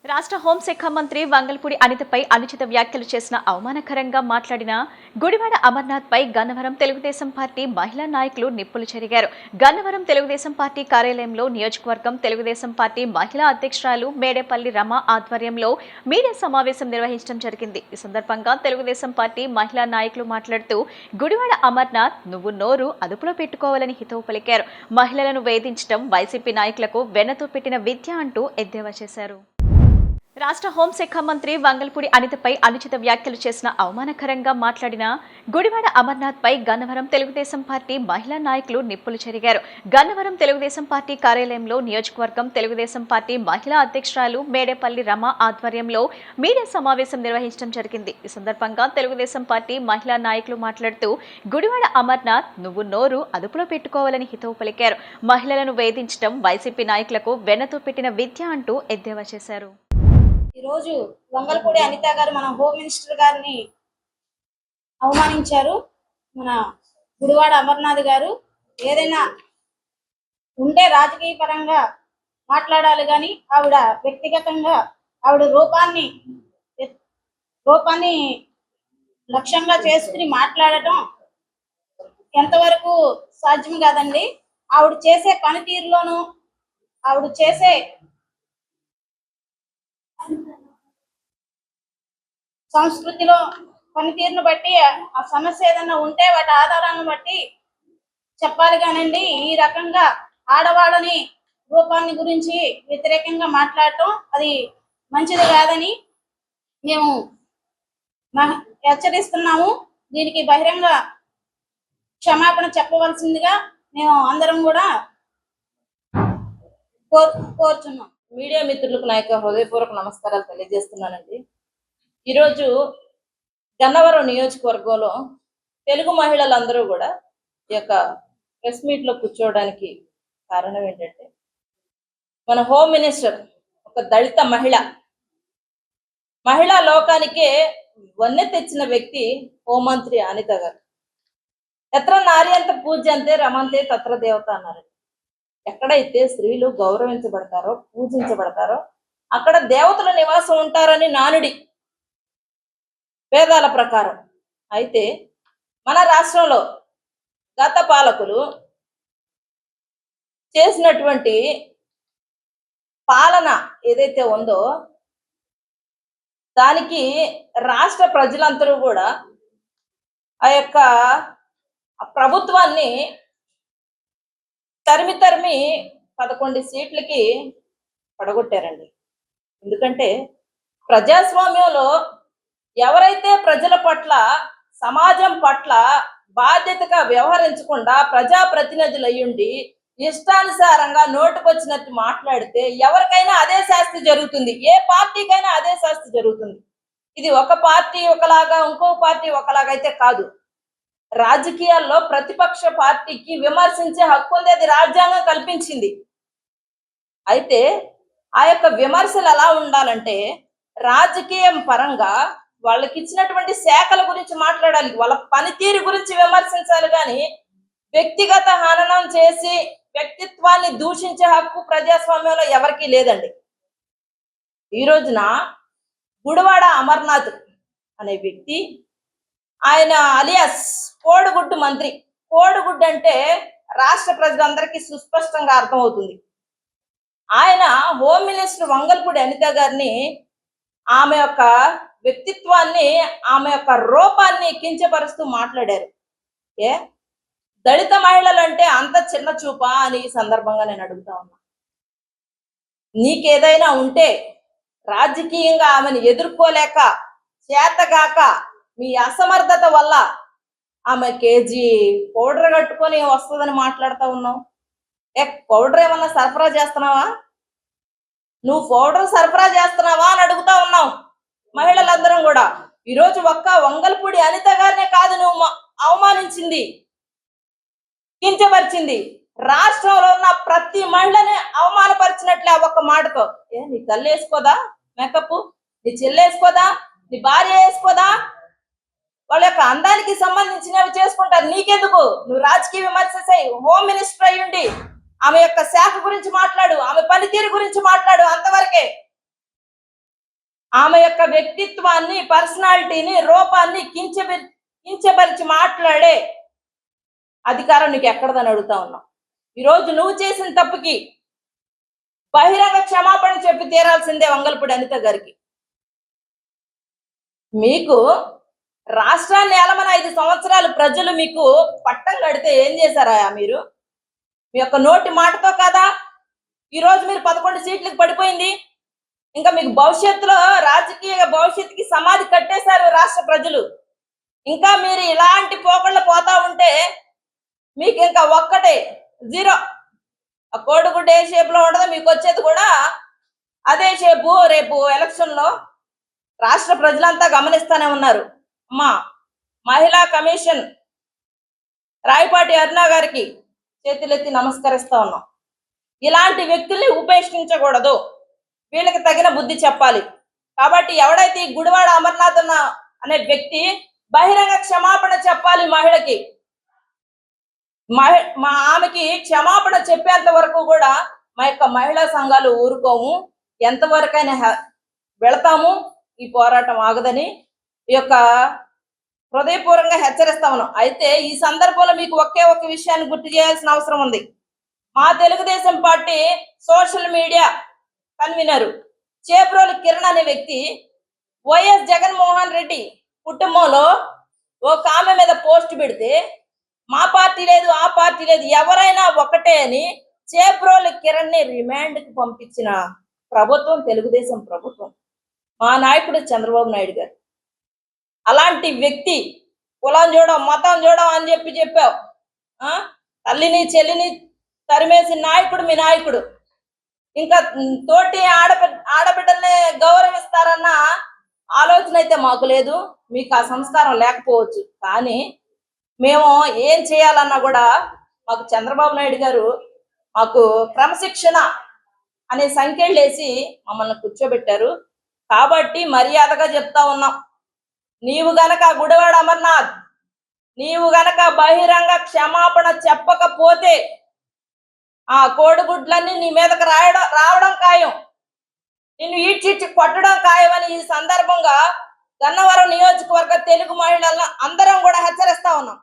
రాష్ట్ర హోంశాఖ మంత్రి వంగల్పూడి అనితపై అనుచిత వ్యాఖ్యలు చేసిన అవమానకరంగా మాట్లాడిన గుడివాడ అమర్నాథ్ పై గన్నవరం తెలుగుదేశం పార్టీ మహిళా నాయకులు నిప్పులు చెరిగారు. గన్నవరం తెలుగుదేశం పార్టీ కార్యాలయంలో నియోజకవర్గం తెలుగుదేశం పార్టీ మహిళా అధ్యక్షురాలు మేడేపల్లి రమ ఆధ్వర్యంలో మీడియా సమావేశం నిర్వహించడం జరిగింది. ఈ సందర్భంగా తెలుగుదేశం పార్టీ మహిళా నాయకులు మాట్లాడుతూ గుడివాడ అమర్నాథ్ నువ్వు నోరు అదుపులో పెట్టుకోవాలని హితవు పలికారు. మహిళలను వేధించడం వైసీపీ నాయకులకు వెన్నతో పెట్టిన విద్య అంటూ ఎద్దేవా చేశారు. రాష్ట్ర హోంశాఖ మంత్రి వంగల్పూడి అనితపై అనుచిత వ్యాఖ్యలు చేసిన అవమానకరంగా మాట్లాడిన గుడివాడ అమర్నాథ్ పై గన్నవరం తెలుగుదేశం పార్టీ మహిళా నాయకులు నిప్పులు చెరిగారు. గన్నవరం తెలుగుదేశం పార్టీ కార్యాలయంలో నియోజకవర్గం తెలుగుదేశం పార్టీ మహిళా అధ్యక్షురాలు మేడేపల్లి రమ ఆధ్వర్యంలో మీడియా సమావేశం నిర్వహించడం జరిగింది. ఈ సందర్భంగా తెలుగుదేశం పార్టీ మహిళా నాయకులు మాట్లాడుతూ గుడివాడ అమర్నాథ్ నువ్వు నోరు అదుపులో పెట్టుకోవాలని హితవు పలికారు. మహిళలను వేధించడం వైసీపీ నాయకులకు వెన్నతో పెట్టిన విద్య అంటూ ఎద్దేవా చేశారు. ఈరోజు వంగల్పూడి అనిత గారు మన హోమ్ మినిస్టర్ గారిని అవమానించారు. మన గుడివాడ అమర్నాథ్ గారు ఏదైనా ఉంటే రాజకీయ పరంగా మాట్లాడాలి, కానీ ఆవిడ వ్యక్తిగతంగా ఆవిడ రూపాన్ని లక్ష్యంగా చేసుకుని మాట్లాడటం ఎంతవరకు సాధ్యం కాదండి. ఆవిడ చేసే పనితీరులోనూ ఆవిడ చేసే సంస్కృతిలో పనితీరును బట్టి ఆ సమస్య ఏదన్నా ఉంటే వాటి ఆధారాలను బట్టి చెప్పాలి కానండి. ఈ రకంగా ఆడవాళ్ళని రూపాన్ని గురించి వ్యతిరేకంగా మాట్లాడటం అది మంచిది కాదని మేము హెచ్చరిస్తున్నాము. దీనికి బహిరంగ క్షమాపణ చెప్పవలసిందిగా మేము అందరం కూడా కోరుచున్నాం. మీడియా మిత్రులకు నా యొక్క హృదయపూర్వక నమస్కారాలు తెలియజేస్తున్నానండి. ఈరోజు గన్నవరం నియోజకవర్గంలో తెలుగు మహిళలందరూ కూడా ఈ యొక్క ప్రెస్ మీట్లో కూర్చోవడానికి కారణం ఏంటంటే, మన హోమ్ మినిస్టర్ ఒక దళిత మహిళా లోకానికే వన్నె తెచ్చిన వ్యక్తి హోంమంత్రి అనిత గారు. ఎత్ర నార్యంత పూజ్యంతే రమంతే తత్ర దేవత అన్నారు. ఎక్కడైతే స్త్రీలు గౌరవించబడతారో పూజించబడతారో అక్కడ దేవతల నివాసం ఉంటారని నానుడి వేదాల ప్రకారం. అయితే మన రాష్ట్రంలో గత పాలకులు చేసినటువంటి పాలన ఏదైతే ఉందో దానికి రాష్ట్ర ప్రజలందరూ కూడా ఆ యొక్క ప్రభుత్వాన్ని తరిమి 11 సీట్లకి పడగొట్టారండి. ఎందుకంటే ప్రజాస్వామ్యంలో ఎవరైతే ప్రజల పట్ల సమాజం పట్ల బాధ్యతగా వ్యవహరించకుండా ప్రజాప్రతినిధులు అయ్యుండి ఇష్టానుసారంగా నోటుకొచ్చినట్టు మాట్లాడితే ఎవరికైనా అదే శాస్తి జరుగుతుంది. ఏ పార్టీకైనా అదే శాస్తి జరుగుతుంది. ఇది ఒక పార్టీ ఒకలాగా ఇంకో పార్టీ ఒకలాగా అయితే కాదు. రాజకీయాల్లో ప్రతిపక్ష పార్టీకి విమర్శించే హక్కు ఉంది, అది రాజ్యాంగం కల్పించింది. అయితే ఆ యొక్క విమర్శలు ఎలా ఉండాలంటే రాజకీయం పరంగా వాళ్ళకి ఇచ్చినటువంటి శాఖల గురించి మాట్లాడాలి, వాళ్ళ పనితీరు గురించి విమర్శించాలి, కానీ వ్యక్తిగత హననం చేసి వ్యక్తిత్వాన్ని దూషించే హక్కు ప్రజాస్వామ్యంలో ఎవరికీ లేదండి. ఈ రోజున గుడివాడ అమర్నాథ్ అనే వ్యక్తి, ఆయన అలియాస్ కోడిగుడ్డు మంత్రి. కోడిగుడ్డు అంటే రాష్ట్ర ప్రజలందరికీ సుస్పష్టంగా అర్థమవుతుంది. ఆయన హోమ్ మినిస్టర్ వంగల్పూడి అనిత గారిని ఆమె యొక్క వ్యక్తిత్వాన్ని ఆమె యొక్క రూపాన్ని కించపరుస్తూ మాట్లాడారు. దళిత మహిళలంటే అంత చిన్న చూపా అని ఈ సందర్భంగా నేను అడుగుతా ఉన్నా. నీకేదైనా ఉంటే రాజకీయంగా ఆమెను ఎదుర్కోలేక చేతగాక మీ అసమర్థత వల్ల ఆమె కేజీ పౌడర్ కట్టుకొని వస్తుందని మాట్లాడుతూ ఉన్నావు. పౌడర్ ఏమన్నా సరఫరా చేస్తున్నావా? నువ్వు పౌడర్ సరఫరా చేస్తున్నావా అని అడుగుతా ఉన్నావు. మహిళలందరం కూడా ఈరోజు ఒక్క వంగల్పూడి అనిత గారినే కాదు నువ్వు అవమానించింది, కించపరిచింది. రాష్ట్రంలో ఉన్న ప్రతి మహిళని అవమానపరిచినట్లే ఒక్క మాటతో. నీ తల్లి వేసుకోదా మేకప్? నీ చెల్లి వేసుకోదా? నీ భార్య వేసుకోదా? వాళ్ళ యొక్క అందానికి సంబంధించినవి చేసుకుంటారు, నీకెందుకు? నువ్వు రాజకీయ విమర్శ చేయి. హోమ్ మినిస్టర్ అయ్యుండి ఆమె యొక్క శాఖ గురించి మాట్లాడు, ఆమె పనితీరు గురించి మాట్లాడు, అంతవరకే. ఆమె యొక్క వ్యక్తిత్వాన్ని, పర్సనాలిటీని, రూపాన్ని కించపరిచి మాట్లాడే అధికారం నీకు ఎక్కడదని అడుగుతా ఉన్నాం. ఈరోజు నువ్వు చేసిన తప్పుకి బహిరంగ క్షమాపణ చెప్పి తీరాల్సిందే వంగల్పూడి అనిత గారికి. మీకు రాష్ట్రాన్ని ఏలమని 5 సంవత్సరాలు ప్రజలు మీకు పట్టం కడితే ఏం చేశారా మీరు? మీ యొక్క నోటి మాటతో కదా ఈరోజు మీరు 11 సీట్లకు పడిపోయింది. ఇంకా మీకు భవిష్యత్తులో రాజకీయ భవిష్యత్తుకి సమాధి కట్టేశారు రాష్ట్ర ప్రజలు. ఇంకా మీరు ఇలాంటి పోకళ్ళు పోతా ఉంటే మీకు ఇంకా ఒక్కటే 0. ఆ కోడిగుడ్డు ఏ షేప్ లో ఉండదో మీకు వచ్చేది కూడా అదే షేపు. రేపు ఎలక్షన్ లో రాష్ట్ర ప్రజలంతా గమనిస్తానే ఉన్నారు. అమ్మా, మహిళా కమిషన్ రాయపాటి అరుణ గారికి చేతులెత్తి నమస్కరిస్తా ఉన్నాం. ఇలాంటి వ్యక్తుల్ని ఉపేక్షించకూడదు, వీళ్ళకి తగిన బుద్ధి చెప్పాలి. కాబట్టి ఎవడైతే ఈ గుడివాడ అమర్నాథ్ అనే వ్యక్తి బహిరంగ క్షమాపణ చెప్పాలి మహిళకి. ఆమెకి క్షమాపణ చెప్పేంత వరకు కూడా మా యొక్క మహిళా సంఘాలు ఊరుకోము, ఎంతవరకైనా వెళతాము. ఈ పోరాటం ఆగదని ఈ యొక్క హృదయపూర్వకంగా హెచ్చరిస్తా ఉన్నాం. అయితే ఈ సందర్భంలో మీకు ఒకే ఒక విషయాన్ని గుర్తు చేయాల్సిన అవసరం ఉంది. మా Telugu Desam party social media convener Chebrolu Kiran అనే వ్యక్తి వైఎస్ జగన్మోహన్ రెడ్డి కుటుంబంలో ఒక ఆమె మీద పోస్ట్ పెడితే మా పార్టీ లేదు, ఆ పార్టీ లేదు, ఎవరైనా ఒకటే అని చేబ్రోలు కిరణ్ ని రిమాండ్ కి పంపించిన ప్రభుత్వం తెలుగుదేశం ప్రభుత్వం, మా నాయకుడు చంద్రబాబు నాయుడు గారు. అలాంటి వ్యక్తి కులం చూడం, మతం చూడం అని చెప్పావు. తల్లిని చెల్లిని తరిమేసి నాయకుడు మీ నాయకుడు. ఇంకా తోటి ఆడబిడ్డల్ని గౌరవిస్తారన్న ఆలోచన అయితే మాకు లేదు. మీకు ఆ సంస్కారం లేకపోవచ్చు, కానీ మేము ఏం చేయాలన్నా కూడా మాకు చంద్రబాబు నాయుడు గారు మాకు క్రమశిక్షణ అనే సంఖ్యలు వేసి మమ్మల్ని కూర్చోబెట్టారు. కాబట్టి మర్యాదగా చెప్తా ఉన్నాం, నీవు గనక గుడివాడ అమర్నాథ్ నీవు గనక బహిరంగ క్షమాపణ చెప్పకపోతే ఆ కోడిగుడ్లన్నీ నీ మీదకి రావడం ఖాయం, నిన్ను ఈడ్చిచ్చి కొట్టడం ఖాయమని ఈ సందర్భంగా గన్నవరం నియోజకవర్గ తెలుగు మహిళలను అందరం కూడా హెచ్చరిస్తా ఉన్నాం.